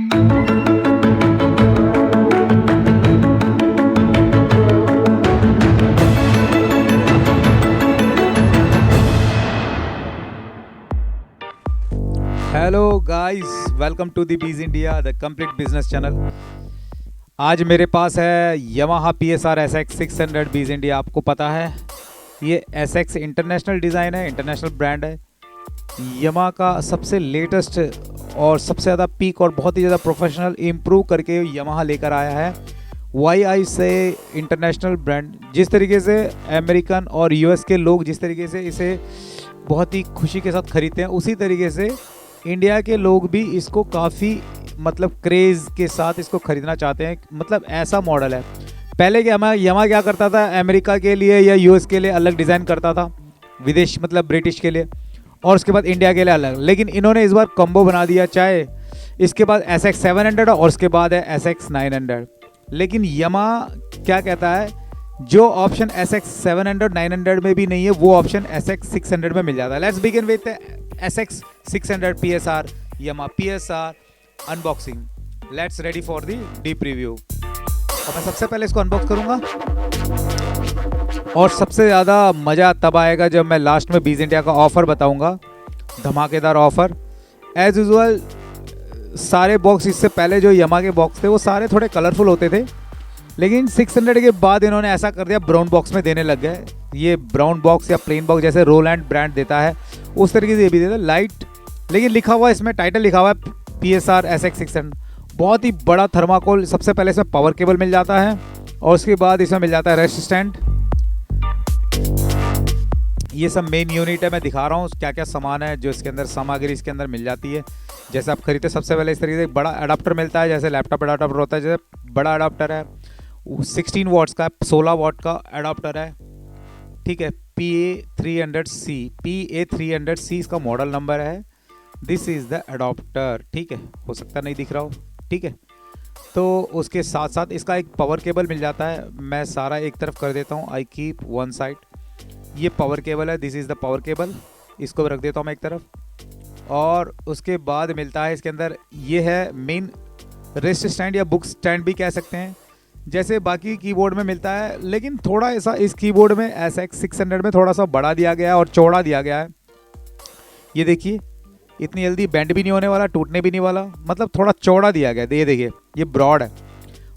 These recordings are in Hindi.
Hello guys, welcome to the Biz India the complete business channel. आज मेरे पास है यामाहा PSR SX 600 बीज इंडिया। आपको पता है ये SX इंटरनेशनल डिज़ाइन है, इंटरनेशनल ब्रांड है। यामाहा का सबसे लेटेस्ट और सबसे ज़्यादा पीक और बहुत ही ज़्यादा प्रोफेशनल इम्प्रूव करके यामाहा लेकर आया है। वाई आई से इंटरनेशनल ब्रांड, जिस तरीके से अमेरिकन और US के लोग जिस तरीके से इसे बहुत ही खुशी के साथ खरीदते हैं, उसी तरीके से इंडिया के लोग भी इसको काफ़ी क्रेज़ के साथ इसको ख़रीदना चाहते हैं। ऐसा मॉडल है। पहले यामाहा क्या करता था, अमेरिका के लिए या US के लिए अलग डिज़ाइन करता था, विदेश ब्रिटिश के लिए, और उसके बाद इंडिया के लिए अलग। लेकिन इन्होंने इस बार कॉम्बो बना दिया, चाहे इसके बाद SX 700 और उसके बाद है SX 900। लेकिन यामाहा क्या कहता है, जो ऑप्शन SX 700 900 में भी नहीं है, वो ऑप्शन SX 600 में मिल जाता है। Let's begin with SX 600 PSR Yamaha PSR unboxing. Let's ready for the deep review. और मैं सबसे पहले इसको अनबॉक्स करूंगा, और सबसे ज़्यादा मज़ा तब आएगा जब मैं लास्ट में बीज इंडिया का ऑफ़र बताऊंगा, धमाकेदार ऑफ़र। एज यूजुअल सारे बॉक्स, इससे पहले जो यामाहा के बॉक्स थे वो सारे थोड़े कलरफुल होते थे, लेकिन 600 के बाद इन्होंने ऐसा कर दिया, ब्राउन बॉक्स में देने लग गए। ये ब्राउन बॉक्स या प्लेन बॉक्स जैसे रोलैंड ब्रांड देता है, उस तरीके से ये भी देता है लाइट, लेकिन लिखा हुआ है, इसमें टाइटल लिखा हुआ है PSR SX 600। बहुत ही बड़ा थर्माकोल। सबसे पहले इसमें पावर केबल मिल जाता है, और उसके बाद इसमें मिल जाता है रेस्ट स्टैंड। ये सब मेन यूनिट है। मैं दिखा रहा हूँ क्या क्या सामान है जो इसके अंदर, सामग्री इसके अंदर मिल जाती है। जैसे आप खरीदते सबसे पहले इस तरीके से एक बड़ा अडाप्टर मिलता है, जैसे लैपटॉप अडाप्टर होता है, जैसे बड़ा अडाप्टर है 16 वॉट्स का, 16 वॉट का अडाप्टर है। ठीक है, PA300C इसका मॉडल नंबर है। This is the adapter. ठीक है, हो सकता नहीं दिख रहा हो। ठीक है, तो उसके साथ साथ इसका एक पावर केबल मिल जाता है। मैं सारा एक तरफ कर देता हूँ, आई कीप वन साइड। ये पावर केबल है, this is the power cable. इसको भी रख देता हूँ मैं एक तरफ। और उसके बाद मिलता है इसके अंदर, ये है मेन रेस्ट स्टैंड या बुक स्टैंड भी कह सकते हैं, जैसे बाकी कीबोर्ड में मिलता है, लेकिन थोड़ा ऐसा इस कीबोर्ड में SX 600 में थोड़ा सा बड़ा दिया गया है और चौड़ा दिया गया है। ये देखिए, इतनी जल्दी बेंड भी नहीं होने वाला, टूटने भी नहीं वाला, थोड़ा चौड़ा दिया गया है। ये देखिए, ये ब्रॉड है।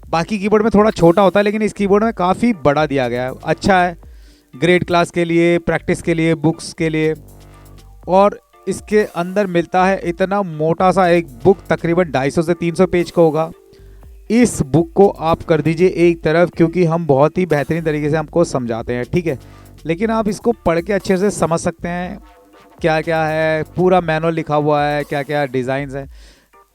बाकी कीबोर्ड में थोड़ा छोटा होता है, लेकिन इस कीबोर्ड में काफ़ी बड़ा दिया गया है। अच्छा है, ग्रेड क्लास के लिए, प्रैक्टिस के लिए, बुक्स के लिए। और इसके अंदर मिलता है इतना मोटा सा एक बुक, तकरीबन 250 से 300 पेज का होगा। इस बुक को आप कर दीजिए एक तरफ, क्योंकि हम बहुत ही बेहतरीन तरीके से हमको समझाते हैं। ठीक है, लेकिन आप इसको पढ़ के अच्छे से समझ सकते हैं क्या क्या है। पूरा मैनुअल लिखा हुआ है, क्या क्या डिज़ाइंस हैं।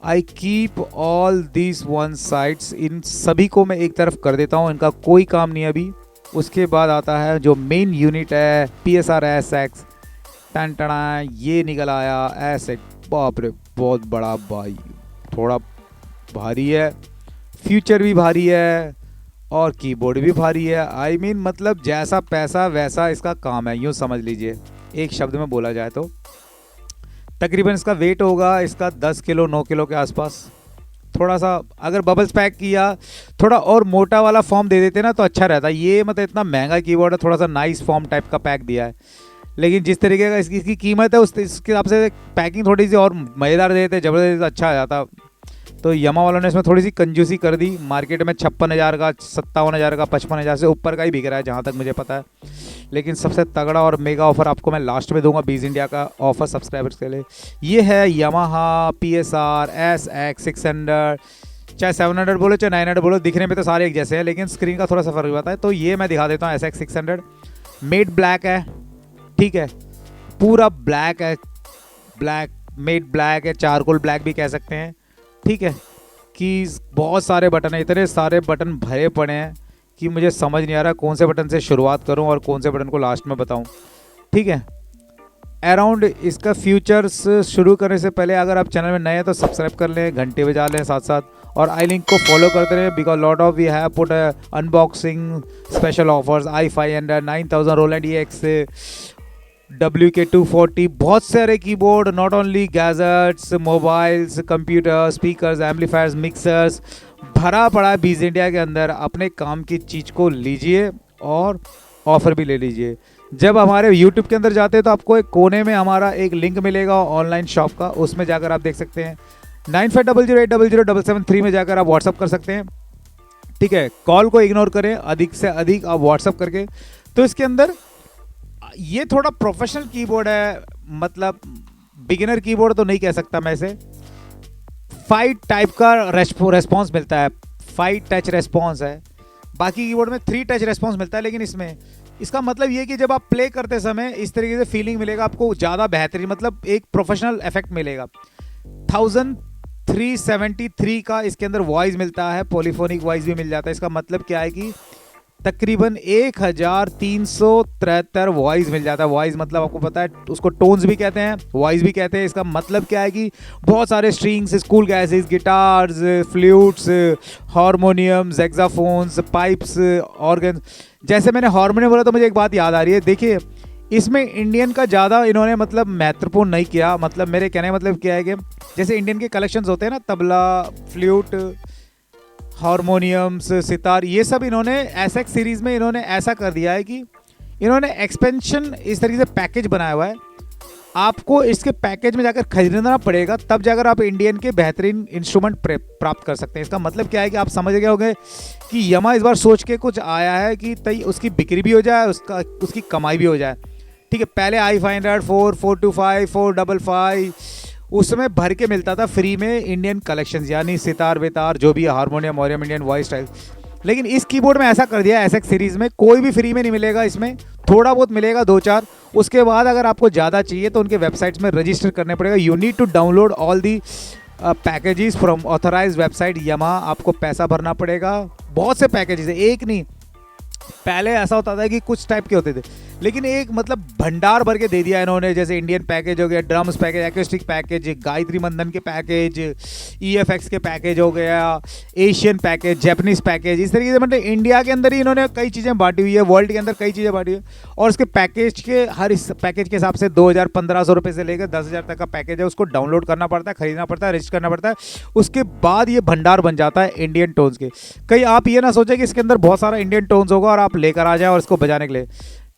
I keep all this one sides. इन सभी को मैं एक तरफ कर देता हूँ, इनका कोई काम नहीं अभी। उसके बाद आता है जो मेन यूनिट है, PSR SX। टन टना, ये निकल आया SX। बाप रे, बहुत बड़ा भाई, थोड़ा भारी है, फ्यूचर भी भारी है और कीबोर्ड भी भारी है। आई मीन जैसा पैसा वैसा इसका काम है, यूँ समझ लीजिए, एक शब्द में बोला जाए तो। तकरीबन इसका वेट होगा इसका 10 किलो 9 किलो के आसपास। थोड़ा सा अगर बबल्स पैक किया, थोड़ा और मोटा वाला फॉर्म दे देते ना तो अच्छा रहता। ये इतना महंगा कीबोर्ड है, थोड़ा सा नाइस फॉर्म टाइप का पैक दिया है, लेकिन जिस तरीके का इसकी कीमत है उसके हिसाब से पैकिंग थोड़ी सी और मज़ेदार देते, ज़बरदस्त अच्छा आ जाता। तो यामाहा वालों ने इसमें थोड़ी सी कंजूसी कर दी। मार्केट में 56,000 का, 57,000 का, 55,000 से ऊपर का ही बिक रहा है जहाँ तक मुझे पता है। लेकिन सबसे तगड़ा और मेगा ऑफर आपको मैं लास्ट में दूंगा, बीज इंडिया का ऑफर सब्सक्राइबर्स के लिए। ये है यामाहा PSR SX 600। चाहे 700 बोलो चाहे 900 बोलो, दिखने में तो सारे एक जैसे हैं, लेकिन स्क्रीन का थोड़ा सा फर्क होता है। तो ये मैं दिखा देता हूँ, SX 600 मेड ब्लैक है। ठीक है, पूरा ब्लैक है, ब्लैक मेड ब्लैक है, चारकोल ब्लैक भी कह सकते हैं। ठीक है, कि बहुत सारे बटन हैं, इतने सारे बटन भरे पड़े हैं कि मुझे समझ नहीं आ रहा कौन से बटन से शुरुआत करूं और कौन से बटन को लास्ट में बताऊं। ठीक है, अराउंड इसका फीचर्स शुरू करने से पहले अगर आप चैनल में नए हैं तो सब्सक्राइब कर लें, घंटे बजा लें साथ साथ, और आई लिंक को फॉलो करते रहें, because lot of we have put unboxing special offers, i500 9000 Roland EX WK240, बहुत सारे keyboard, not only gadgets, mobiles, computer, speakers, amplifiers, mixers, भरा पड़ा है बीज इंडिया के अंदर। अपने काम की चीज़ को लीजिए और ऑफ़र भी ले लीजिए। जब हमारे YouTube के अंदर जाते हैं तो आपको एक कोने में हमारा एक लिंक मिलेगा ऑनलाइन शॉप का, उसमें जाकर आप देख सकते हैं। 9500800773 में जाकर आप व्हाट्सअप कर सकते हैं। ठीक है, कॉल को इग्नोर करें, अधिक से अधिक आप व्हाट्सअप करके। तो इसके अंदर ये थोड़ा प्रोफेशनल कीबोर्ड है, मतलब बिगिनर कीबोर्ड तो नहीं कह सकता मैं इसे। 5 टाइप का रेस्पॉन्स मिलता है, 5 टच रेस्पॉन्स है। बाकी कीबोर्ड में 3 टच रेस्पॉन्स मिलता है, लेकिन इसमें इसका मतलब ये कि जब आप प्ले करते समय इस तरीके से फीलिंग मिलेगा आपको, ज़्यादा बेहतरीन, मतलब एक प्रोफेशनल इफेक्ट मिलेगा। 1373 का इसके अंदर वॉइस मिलता है, पॉलीफोनिक वॉइस भी मिल जाता है। इसका मतलब क्या है कि तकरीबन 1373 वॉइस मिल जाता है। वॉइस मतलब आपको पता है, उसको टोन्स भी कहते हैं, वॉइस भी कहते हैं। इसका मतलब क्या है कि बहुत सारे strings, school gases, guitars, flutes, harmoniums, saxophones, pipes, organ. जैसे मैंने हारमोनियम बोला तो मुझे एक बात याद आ रही है, देखिए इसमें इंडियन का ज़्यादा इन्होंने मतलब महत्वपूर्ण नहीं किया। मतलब मेरे कहने का मतलब क्या है कि जैसे इंडियन के कलेक्शंस होते हैं ना, तबला, फ्लूट, हारमोनियम्स, सितार, ये सब इन्होंने एसएक्स सीरीज़ में इन्होंने ऐसा कर दिया है कि इन्होंने एक्सपेंशन इस तरीके से पैकेज बनाया हुआ है। आपको इसके पैकेज में जाकर खरीदना पड़ेगा, तब जाकर आप इंडियन के बेहतरीन इंस्ट्रूमेंट प्राप्त कर सकते हैं। इसका मतलब क्या है कि आप समझ गए होंगे कि यमा इस बार सोच के कुछ आया है कि तई उसकी बिक्री भी हो जाए, उसकी कमाई भी हो जाए। ठीक है, पहले i500, 425, 455 उस समय भर के मिलता था फ्री में इंडियन कलेक्शंस, यानी सितार वेतार जो भी हारमोनियम और इंडियन वॉइस स्टाइल। लेकिन इस कीबोर्ड में ऐसा कर दिया है एसएक्स सीरीज़ में, कोई भी फ्री में नहीं मिलेगा, इसमें थोड़ा बहुत मिलेगा, 2-4। उसके बाद अगर आपको ज़्यादा चाहिए तो उनके वेबसाइट्स में रजिस्टर करने पड़ेगा। You need to download all the packages from authorise website Yamaha. आपको पैसा भरना पड़ेगा। बहुत से पैकेजेस है, एक नहीं। पहले ऐसा होता था कि कुछ टाइप के होते थे, लेकिन एक मतलब भंडार भर के दे दिया इन्होंने। जैसे इंडियन पैकेज हो गया, drums package, acoustic package, Gayatri Mandan के पैकेज, EFX के पैकेज हो गया, एशियन पैकेज, जापानीज पैकेज, इस तरीके से मतलब इंडिया के अंदर ही इन्होंने कई चीज़ें बांटी हुई है, वर्ल्ड के अंदर कई चीज़ें बांटी हुई है। और उसके पैकेज के हर इस पैकेज के हिसाब से 2000-1500 रुपये से लेकर 10,000 तक का पैकेज है। उसको डाउनलोड करना पड़ता है, खरीदना पड़ता है, रजिस्टर करना पड़ता है। उसके बाद ये भंडार बन जाता है इंडियन टोन्स के। कहीं आप ये ना सोचें कि इसके अंदर बहुत सारा इंडियन टोन्स होगा और आप लेकर आ जाए और इसको बजाने के लिए।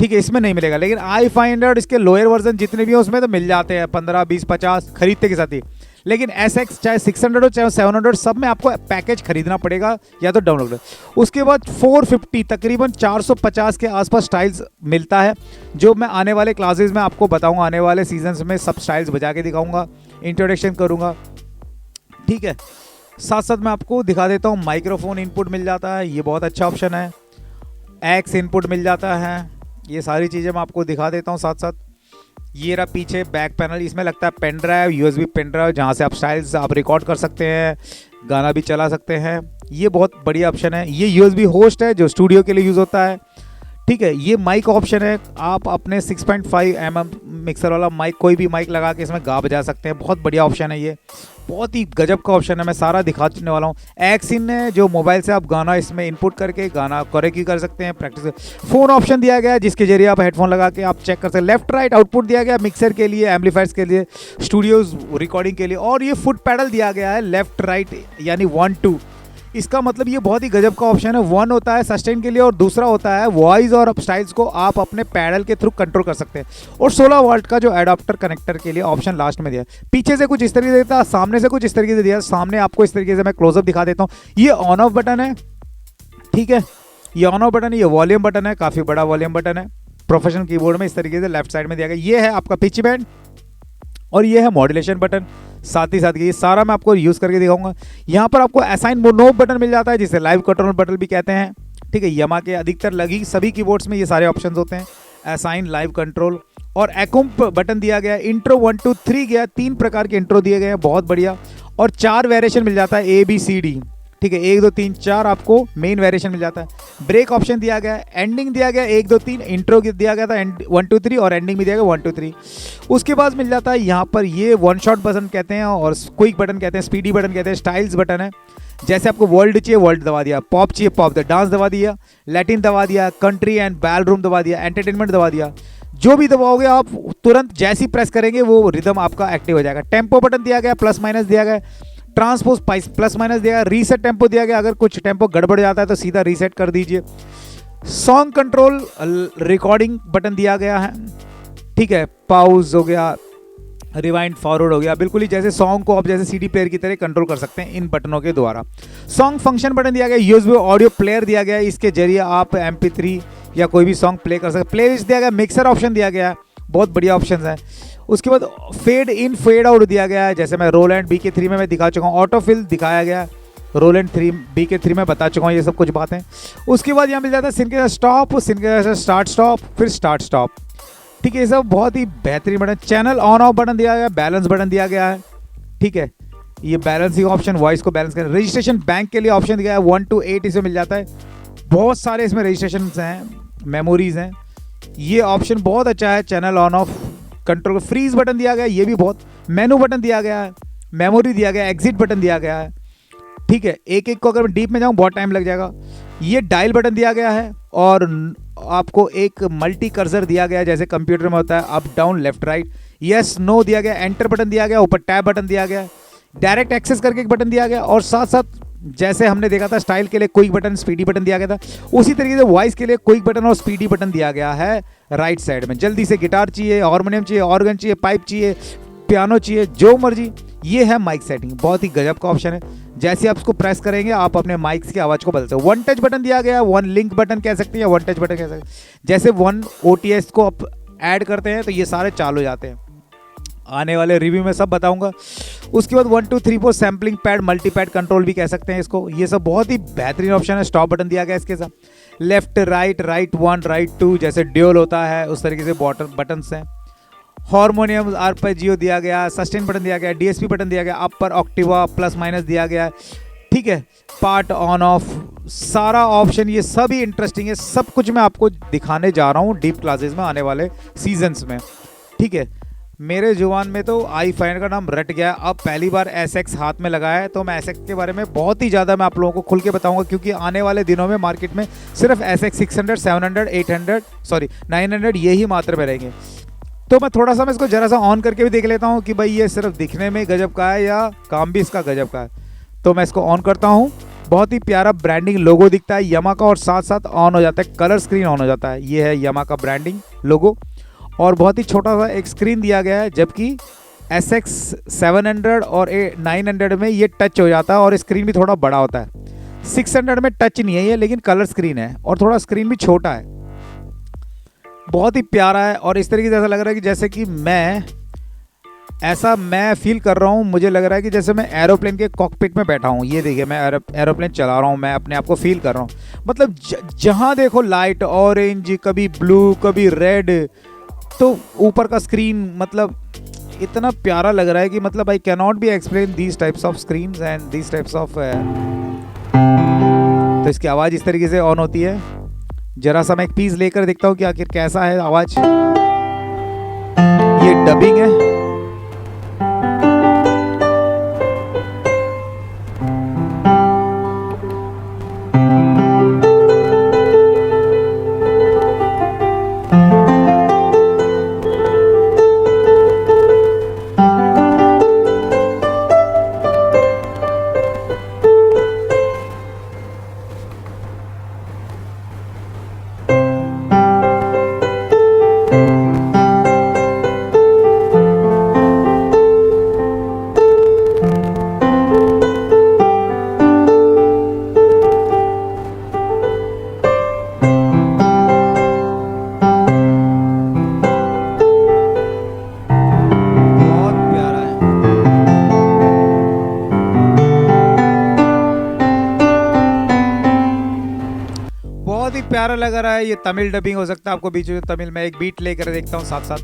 ठीक है, इसमें नहीं मिलेगा। लेकिन i500 इसके लोअर वर्जन जितने भी हैं उसमें तो मिल जाते हैं 15, 20, 50 खरीदते के साथ ही। लेकिन SX चाहे 600 हो चाहे 700, सब में आपको पैकेज खरीदना पड़ेगा या तो डाउनलोड। उसके बाद 450 तकरीबन 450 के आसपास स्टाइल्स मिलता है, जो मैं आने वाले क्लासेस में आपको बताऊंगा। आने वाले सीजन्स में सब स्टाइल्स बजा के दिखाऊंगा, इंट्रोडक्शन करूंगा। ठीक है, साथ साथ मैं आपको दिखा देता हूँ माइक्रोफोन इनपुट मिल जाता है, ये बहुत अच्छा ऑप्शन है। एक्स इनपुट मिल जाता है, ये सारी चीज़ें मैं आपको दिखा देता हूँ साथ साथ। ये रहा पीछे बैक पैनल, इसमें लगता है pen drive, USB pen drive, जहाँ से आप स्टाइल्स आप रिकॉर्ड कर सकते हैं, गाना भी चला सकते हैं। ये बहुत बढ़िया ऑप्शन है। ये USB होस्ट है जो स्टूडियो के लिए यूज़ होता है। ठीक है, ये माइक ऑप्शन है, आप अपने 6.5 mm मिक्सर वाला माइक, कोई भी माइक लगा के इसमें गा बजा सकते हैं। बहुत बढ़िया ऑप्शन है, ये बहुत ही गजब का ऑप्शन है। मैं सारा दिखाने वाला हूँ। एक्स इन है, जो मोबाइल से आप गाना इसमें इनपुट करके गाना कोरेक्ट कर सकते हैं, प्रैक्टिस। फोन ऑप्शन दिया गया है जिसके जरिए आप हेडफोन लगा के आप चेक कर सकते हैं। लेफ्ट राइट आउटपुट दिया गया मिक्सर के लिए, एम्पलीफायर्स के लिए, स्टूडियोज रिकॉर्डिंग के लिए। और ये फुट पैडल दिया गया है लेफ्ट राइट, यानी 1-2। इसका मतलब ये बहुत ही गजब का ऑप्शन है। 1 होता है सस्टेन के लिए और दूसरा होता है वॉइस और स्टाइल्स को आप अपने पैडल के थ्रू कंट्रोल कर सकते हैं। और 16 वोल्ट का जो एडाप्टर कनेक्टर के लिए ऑप्शन लास्ट में दिया है। पीछे से कुछ इस तरीके से देता, सामने से कुछ इस तरीके से दिया। सामने आपको इस तरीके से मैं क्लोजअप दिखा देता हूँ। ये ऑन ऑफ बटन है, ठीक है, ये ऑन ऑफ बटन है। ये वॉल्यूम बटन है, काफ़ी बड़ा वॉल्यूम बटन है। प्रोफेशनल कीबोर्ड में इस तरीके से लेफ्ट साइड में दिया गया। ये है आपका पिच बैंड और ये है मॉड्यूलेशन बटन। साथ ही साथ ये सारा मैं आपको यूज़ करके दिखाऊंगा। यहाँ पर आपको असाइन नोब बटन मिल जाता है, जिसे लाइव कंट्रोल बटन भी कहते हैं। ठीक है, यामाहा के अधिकतर लगी सभी कीबोर्ड्स में ये सारे ऑप्शंस होते हैं, असाइन, लाइव कंट्रोल। और एकम्प बटन दिया गया है। इंट्रो 1 2 3 गया, 3 प्रकार के इंट्रो दिए गए हैं, बहुत बढ़िया। और 4 वेरिएशन मिल जाता है, ABCD। ठीक है, 1 2 3 4 आपको मेन वेरिएशन मिल जाता है। ब्रेक ऑप्शन दिया गया है, एंडिंग दिया गया 1 2 3, इंट्रो दिया गया था 1 2 3 और एंडिंग भी दिया गया 1 2 3। उसके बाद मिल जाता है यहाँ पर ये वन शॉट बटन कहते हैं और क्विक बटन कहते हैं, स्पीडी बटन कहते हैं, स्टाइल्स बटन है। जैसे आपको वर्ल्ड चाहिए वर्ल्ड दबा दिया, पॉप चाहिए पॉप, डांस दबा दिया, लैटिन दबा दिया, कंट्री एंड बैल रूम दबा दिया, एंटरटेनमेंट दबा दिया, जो भी दबाओगे आप तुरंत जैसे ही प्रेस करेंगे वो रिदम आपका एक्टिव हो जाएगा। टेम्पो बटन दिया गया, प्लस माइनस दिया गया, ट्रांसपोज प्लस माइनस दिया गया, रीसेट टेम्पो दिया गया, अगर कुछ टेम्पो गड़बड़ जाता है तो सीधा रीसेट कर दीजिए। सॉन्ग कंट्रोल रिकॉर्डिंग बटन दिया गया है, ठीक है, पाउज हो गया, रिवाइंड फॉरवर्ड हो गया, बिल्कुल ही जैसे सॉन्ग को आप जैसे सीडी प्लेयर की तरह कंट्रोल कर सकते हैं इन बटनों के द्वारा। सॉन्ग फंक्शन बटन दिया गया, यूएसबी ऑडियो प्लेयर दिया गया, इसके जरिए आप MP3 या कोई भी सॉन्ग प्ले कर सकते हैं। प्ले लिस्ट दिया गया, मिक्सर ऑप्शन दिया गया है, बहुत बढ़िया ऑप्शन है। उसके बाद फेड इन फेड आउट दिया गया है, जैसे मैं रोलैंड BK3 में मैं दिखा चुका हूँ, ऑटो फिल दिखाया गया है, रोलैंड BK3 में बता चुका हूँ ये सब कुछ बातें। उसके बाद यहाँ मिल जाता है synchronise stop, synchronise start stop, फिर स्टार्ट स्टॉप, ठीक है, ये सब बहुत ही बेहतरीन button. Channel on off button दिया गया है, बैलेंस बटन दिया गया है, ठीक है, ये बैलेंसिंग ऑप्शन, वॉइस को बैलेंस करें। रजिस्ट्रेशन बैंक के लिए ऑप्शन दिया है, 1 to 8 इसमें मिल जाता है, बहुत सारे इसमें रजिस्ट्रेशन हैं, मेमोरीज हैं, ये ऑप्शन बहुत अच्छा है। Channel on off control, freeze button दिया गया है, ये भी बहुत, मेनू बटन दिया गया है, मेमोरी दिया गया है, एग्जिट बटन दिया गया है, ठीक है, एक एक को अगर मैं डीप में जाऊँ बहुत टाइम लग जाएगा। ये डायल बटन दिया गया है और आपको एक मल्टी कर्सर दिया गया है जैसे कंप्यूटर में होता है, up down left right, yes no दिया गया, एंटर बटन दिया गया, ऊपर टैब बटन दिया गया, डायरेक्ट एक्सेस करके एक बटन दिया गया, और साथ साथ जैसे हमने देखा था स्टाइल के लिए क्विक बटन, स्पीडी बटन दिया गया था, उसी तरीके से वॉइस के लिए क्विक बटन और स्पीडी बटन दिया गया है राइट साइड में। जल्दी से गिटार चाहिए, हारमोनियम चाहिए, ऑर्गन चाहिए, पाइप चाहिए, पियानो चाहिए, जो मर्जी। ये है माइक सेटिंग, बहुत ही गजब का ऑप्शन है, जैसे आप उसको प्रेस करेंगे आप अपने माइक्स की आवाज़ को बदल सकते हो। वन टच बटन दिया गया, वन लिंक बटन कह सकते हैं या वन टच बटन कह सकते हैं, जैसे वन OTS को आप ऐड करते हैं तो ये सारे चालू हो जाते हैं, आने वाले रिव्यू में सब बताऊंगा। उसके बाद 1 2 3 4 sampling pad, multi pad control भी कह सकते हैं इसको, ये सब बहुत ही बेहतरीन ऑप्शन है। स्टॉप बटन दिया गया इसके साथ, लेफ्ट राइट, राइट 1 राइट 2 जैसे ड्यूल होता है उस तरीके से बटन्स हैं। हारमोनियम आर्पेजियो दिया गया, सस्टेन बटन दिया गया, DSP बटन दिया गया, अपर ऑक्टिवा प्लस माइनस दिया गया, ठीक है, पार्ट ऑन ऑफ, सारा ऑप्शन ये सभी इंटरेस्टिंग है, सब कुछ मैं आपको दिखाने जा रहा हूँ डीप क्लासेस में आने वाले सीजन्स में, ठीक है। मेरे जुबान में तो i5 का नाम रट गया, अब पहली बार SX हाथ में लगाया है तो मैं SX के बारे में बहुत ही ज़्यादा मैं आप लोगों को खुल के बताऊंगा, क्योंकि आने वाले दिनों में मार्केट में सिर्फ SX 600 700 800 सॉरी 900 यही मात्र में रहेंगे। तो मैं थोड़ा सा मैं इसको जरा सा ऑन करके भी देख लेता हूँ कि भाई ये सिर्फ दिखने में गजब का है या काम भी इसका गजब का है। तो मैं इसको ऑन करता हूँ, बहुत ही प्यारा ब्रांडिंग लोगो दिखता है यामा का, और साथ साथ ऑन हो जाता है, कलर स्क्रीन ऑन हो जाता है, ये है यामा का ब्रांडिंग लोगो, और बहुत ही छोटा सा एक स्क्रीन दिया गया है, जबकि SX 700 और 900 में ये टच हो जाता है और स्क्रीन भी थोड़ा बड़ा होता है। 600 में टच नहीं है ये, लेकिन कलर स्क्रीन है और थोड़ा स्क्रीन भी छोटा है, बहुत ही प्यारा है। और इस तरीके से ऐसा लग रहा है कि जैसे कि मैं फील कर रहा हूँ, मुझे लग रहा है कि जैसे मैं एरोप्लेन के कॉकपिट में बैठा हूँ। ये देखिए मैं एरोप्लेन चला रहा हूँ, मैं अपने आप को फील कर रहा हूँ, मतलब जहाँ देखो लाइट, ऑरेंज, कभी ब्लू, कभी रेड, तो ऊपर का स्क्रीन मतलब इतना प्यारा लग रहा है कि मतलब I can not be explain these types of screen and these types of. तो इसकी आवाज़ इस तरीके से ऑन होती है। जरा सा मैं एक पीस लेकर देखता हूँ कि आखिर कैसा है आवाज़। ये डबिंग है, प्यारा लग रहा है। ये तमिल डबिंग हो सकता है, आपको बीच में तमिल में एक बीट लेकर देखता हूँ साथ साथ।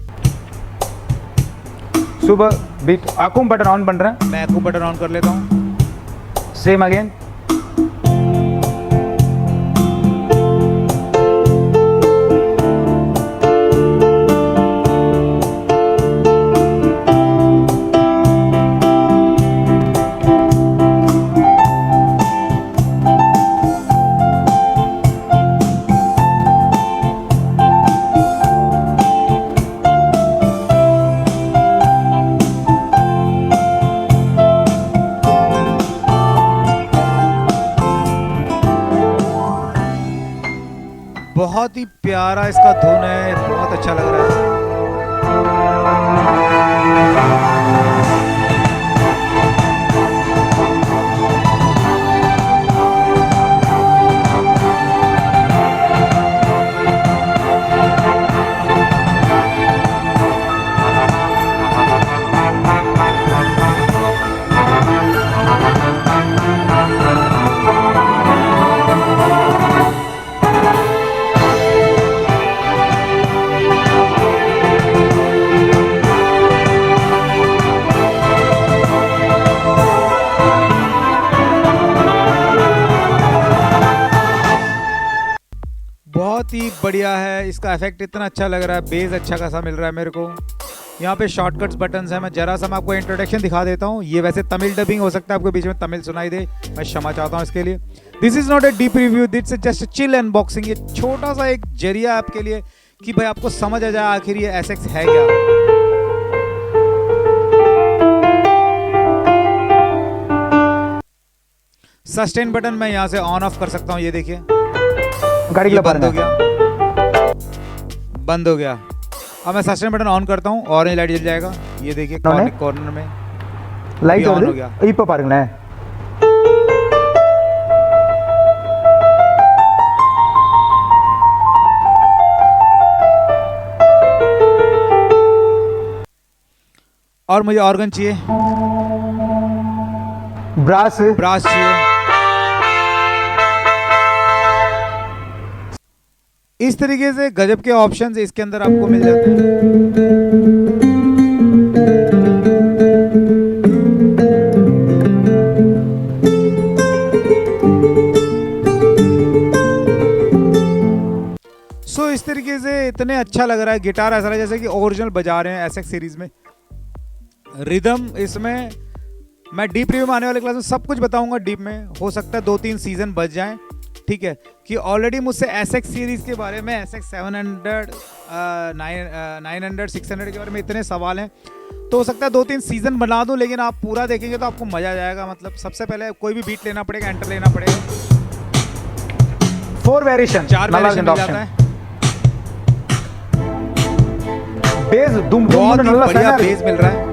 सुबह बीट आकुम बटन ऑन बन रहा है, मैं आकुम बटन ऑन कर लेता हूँ। सेम अगेन, बहुत ही प्यारा इसका धुन है, बहुत अच्छा लग रहा है। बहुत ही बढ़िया है, इसका इफेक्ट इतना अच्छा लग रहा है, बेस अच्छा खासा मिल रहा है मेरे को। यहाँ पे शॉर्टकट्स बटन्स हैं, मैं जरा सा मैं आपको इंट्रोडक्शन दिखा देता हूँ। ये वैसे तमिल डबिंग हो सकता है, आपको बीच में तमिल सुनाई दे, मैं क्षमा चाहता हूँ इसके लिए। This is not a deep review, this is just chill unboxing. ये छोटा सा एक जरिया आपके लिए कि भाई आपको समझ आ जाए आखिर ये एसएक्स है क्या। सस्टेन बटन मैं यहाँ से ऑन ऑफ कर सकता हूँ, ये देखिए गाड़ी के लिए बंद हो गया, बंद हो गया। अब मैं सस्टेन बटन ऑन करता हूँ, ऑरेंज लाइट जल जाएगा, ये देखिए कॉर्नर में लाइट ऑन हो गया। இப்போ பாருங்களேன், और मुझे ऑर्गन चाहिए, ब्रास चाहिए। इस तरीके से गजब के ऑप्शंस इसके अंदर आपको मिल जाते हैं। सो इस तरीके से इतने अच्छा लग रहा है, गिटार ऐसा है जैसे कि ओरिजिनल बजा रहे हैं एसएक्स सीरीज में। रिदम इसमें मैं डीप रिव्यू में आने वाले क्लास में सब कुछ बताऊंगा डीप में, हो सकता है 2-3 सीजन बच जाएं, ठीक है। कि ऑलरेडी मुझसे एसएक्स सीरीज के बारे में, एसएक्स 700, 900, 600 के बारे में इतने सवाल हैं, तो हो सकता है 2-3 सीजन बना दूं, लेकिन आप पूरा देखेंगे तो आपको मजा आ जाएगा। मतलब सबसे पहले कोई भी बीट लेना पड़ेगा, एंटर लेना पड़ेगा, 4 वेरिएशन, 4 वेरिएशन मिल जाता है। बेस दुम बहुत ही बढ़िया बेस मिल रहा है।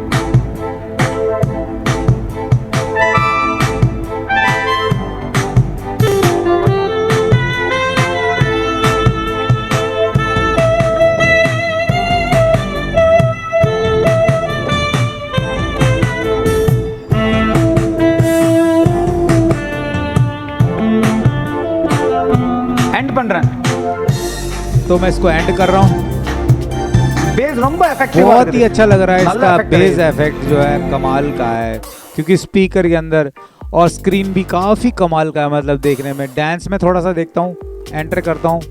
एंड பண்றேன், तो मैं इसको एंड कर रहा हूँ। बेस ரொம்ப इफेक्टिव, बहुत ही अच्छा लग रहा है, इसका बेस इफेक्ट जो है कमाल का है, क्योंकि स्पीकर के अंदर और स्क्रीन भी काफ़ी कमाल का है। मतलब देखने में, डांस में थोड़ा सा देखता हूँ, एंटर करता हूँ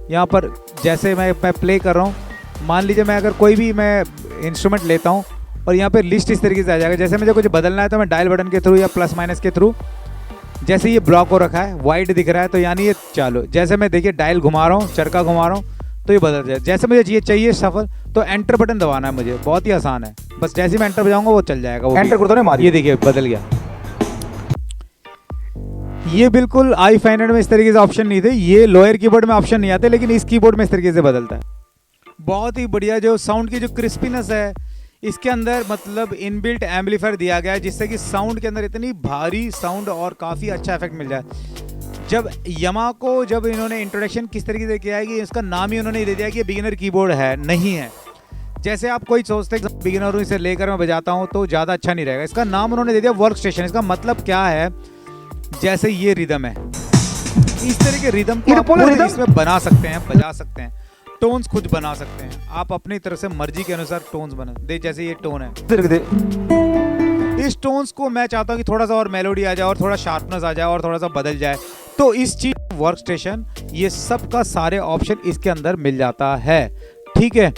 यहाँ पर, जैसे मैं प्ले कर रहा हूँ, मान लीजिए मैं अगर कोई भी मैं इंस्ट्रूमेंट लेता हूँ और यहाँ पे लिस्ट इस तरीके से आ जाएगा। जैसे मुझे कुछ बदलना है तो मैं डायल बटन के थ्रू या प्लस माइनस के थ्रू, जैसे ये ब्लॉक हो रखा है, वाइट दिख रहा है तो यानी ये चालू, जैसे मैं देखिए डायल घुमा रहा हूँ, चरखा घुमा रहा हूँ तो ये बदल जाए। जैसे मुझे ये चाहिए सफल, तो एंटर बटन दबाना है मुझे, बहुत ही आसान है, बस जैसे मैं एंटर बजाऊंगा वो चल जाएगा। वो एंटर करते ना, ये देखिए बदल गया। ये बिल्कुल i500 में इस तरीके से ऑप्शन नहीं थे, ये लोअर कीबोर्ड में ऑप्शन नहीं आते, लेकिन इस कीबोर्ड में इस तरीके से बदलता है। बहुत ही बढ़िया जो साउंड की जो क्रिस्पीनेस है इसके अंदर, मतलब इनबिल्ट एम्पलीफायर दिया गया है, जिससे कि साउंड के अंदर इतनी भारी साउंड और काफ़ी अच्छा इफेक्ट मिल जाए। जब यमा को जब इन्होंने इंट्रोडक्शन किस तरीके से किया है कि इसका नाम ही उन्होंने दे दिया कि ये बिगिनर कीबोर्ड है, नहीं है। जैसे आप कोई सोचते हैं बिगिनर हूँ, इसे लेकर मैं बजाता हूँ तो ज़्यादा अच्छा नहीं रहेगा, इसका नाम उन्होंने दे दिया वर्क स्टेशन। इसका मतलब क्या है, जैसे ये रिदम है, इस तरह के रिदम को आप इसमें बना सकते हैं, बजा सकते हैं, टोन्स खुद बना सकते हैं आप अपनी तरफ से, मर्जी के अनुसार टोन्स बना दे। जैसे ये टोन है, इस टोन्स को मैं चाहता हूँ कि थोड़ा सा और मेलोडी आ जाए और थोड़ा शार्पनेस आ जाए और थोड़ा सा बदल जाए, तो इस चीज वर्क स्टेशन, ये सब का सारे ऑप्शन इसके अंदर मिल जाता है, ठीक है।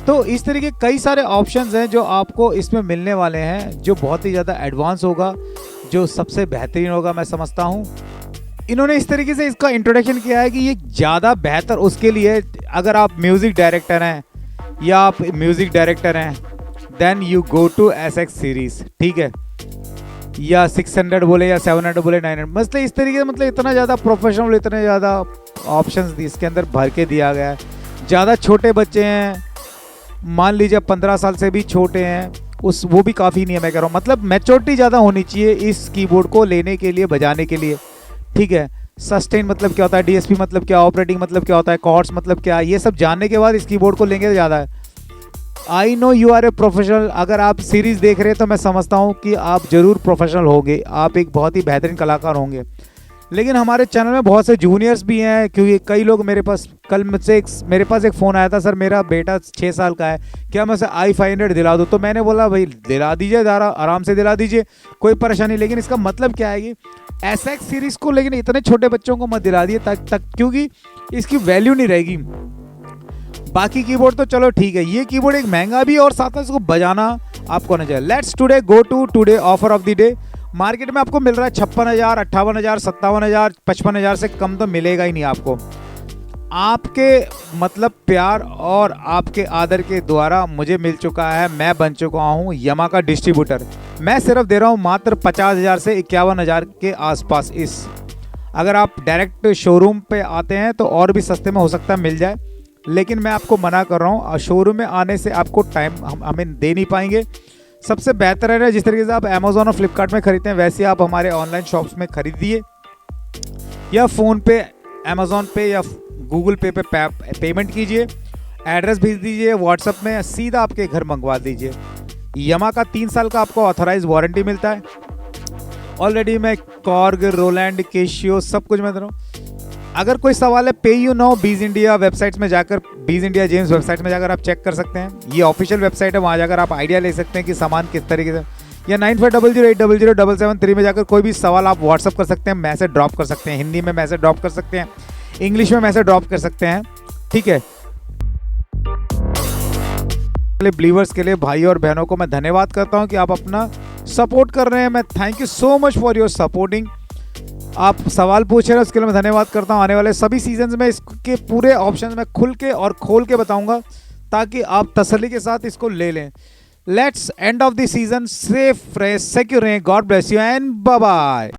तो इस तरीके कई सारे ऑप्शंस हैं जो आपको इसमें मिलने वाले हैं, जो बहुत ही ज़्यादा एडवांस होगा, जो सबसे बेहतरीन होगा मैं समझता हूँ। इन्होंने इस तरीके से इसका इंट्रोडक्शन किया है कि ये ज़्यादा बेहतर उसके लिए, अगर आप म्यूज़िक डायरेक्टर हैं या आप म्यूज़िक डायरेक्टर हैं, then you go to SX series, ठीक है, या 600 बोले या 700 बोले 900, मतलब इस तरीके से, मतलब इतना ज़्यादा प्रोफेशनल, इतने ज़्यादा ऑप्शंस इसके अंदर भर के दिया गया है। ज़्यादा छोटे बच्चे हैं, मान लीजिए 15 साल से भी छोटे हैं, उस वो भी काफ़ी नहीं है, मैं कह रहा हूँ मतलब मैच्योरिटी ज़्यादा होनी चाहिए इस कीबोर्ड को लेने के लिए, बजाने के लिए, ठीक है। सस्टेन मतलब क्या होता है, डीएसपी मतलब क्या, ऑपरेटिंग मतलब क्या होता है, कॉर्ड्स मतलब क्या, ये सब जानने के बाद इस कीबोर्ड को लेंगे तो ज़्यादा है। I know you are a professional, अगर आप सीरीज़ देख रहे हैं तो मैं समझता हूँ कि आप ज़रूर प्रोफेशनल होंगे, आप एक बहुत ही बेहतरीन कलाकार होंगे। लेकिन हमारे चैनल में बहुत से जूनियर्स भी हैं, क्योंकि कई लोग मेरे पास कल मुझसे मेरे पास एक फ़ोन आया था, सर मेरा बेटा 6 साल का है, क्या मैं उसे i500 दिला दूँ? तो मैंने बोला भाई दिला दीजिए, आराम से दिला दीजिए, कोई परेशानी। लेकिन इसका मतलब क्या है कि SX सीरीज़ को लेकिन इतने छोटे बच्चों को मत दिला दिए तक क्योंकि इसकी वैल्यू नहीं रहेगी। बाकी कीबोर्ड तो चलो ठीक है, ये कीबोर्ड एक महंगा भी है और साथ में इसको बजाना आपको आना चाहिए। Let's today go to today offer of the day. Market में आपको मिल रहा है 56,000, 58,000, 57,000, 55,000 से कम तो मिलेगा ही नहीं आपको। आपके मतलब प्यार और आपके आदर के द्वारा मुझे मिल चुका है, मैं बन चुका हूँ यामाहा का डिस्ट्रीब्यूटर। मैं सिर्फ दे रहा हूँ मात्र 50,000 से 51,000 के आसपास। इस अगर आप डायरेक्ट शोरूम पे आते हैं तो और भी सस्ते में हो सकता है मिल जाए, लेकिन मैं आपको मना कर रहा हूँ, शोरूम में आने से आपको टाइम हमें दे नहीं पाएंगे। सबसे बेहतर है जिस तरीके से आप अमेज़ॉन और फ्लिपकार्ट में खरीदते हैं वैसे आप हमारे ऑनलाइन शॉप्स में खरीदिए, या फ़ोन पे अमेज़ॉन पे या गूगल पे पेमेंट कीजिए, एड्रेस भेज दीजिए व्हाट्सएप में, सीधा आपके घर मंगवा दीजिए। यामाहा का 3 साल का आपको ऑथराइज वारंटी मिलता है। ऑलरेडी मैं कॉर्ग, रोलैंड, केशियो सब कुछ मैं दे रहा हूँ। अगर कोई सवाल है पे यू नो बीज इंडिया वेबसाइट्स में जाकर, बीज इंडिया जेम्स वेबसाइट में जाकर आप चेक कर सकते हैं, ये ऑफिशियल वेबसाइट है, वहाँ जाकर आप आइडिया ले सकते हैं कि सामान किस तरीके से, या 9500800773 में जाकर कोई भी सवाल आप व्हाट्सअप कर सकते हैं, मैसेज ड्रॉप कर सकते हैं, हिंदी में मैसेज ड्रॉप कर सकते हैं, इंग्लिश में मैसेज ड्रॉप कर सकते हैं, ठीक है। बिलीवर्स के लिए भाई और बहनों को मैं धन्यवाद करता हूं कि आप अपना सपोर्ट कर रहे हैं। मैं thank you so much for your supporting. आप सवाल पूछ रहे हैं उसके लिए मैं धन्यवाद करता हूं। आने वाले सभी सीजन्स में इसके पूरे ऑप्शन में खुल के और खोल के बताऊंगा ताकि आप तसल्ली के साथ इसको ले लें। Let's end of the season safe रहे, सिक्योर रहें, God bless you and bye bye.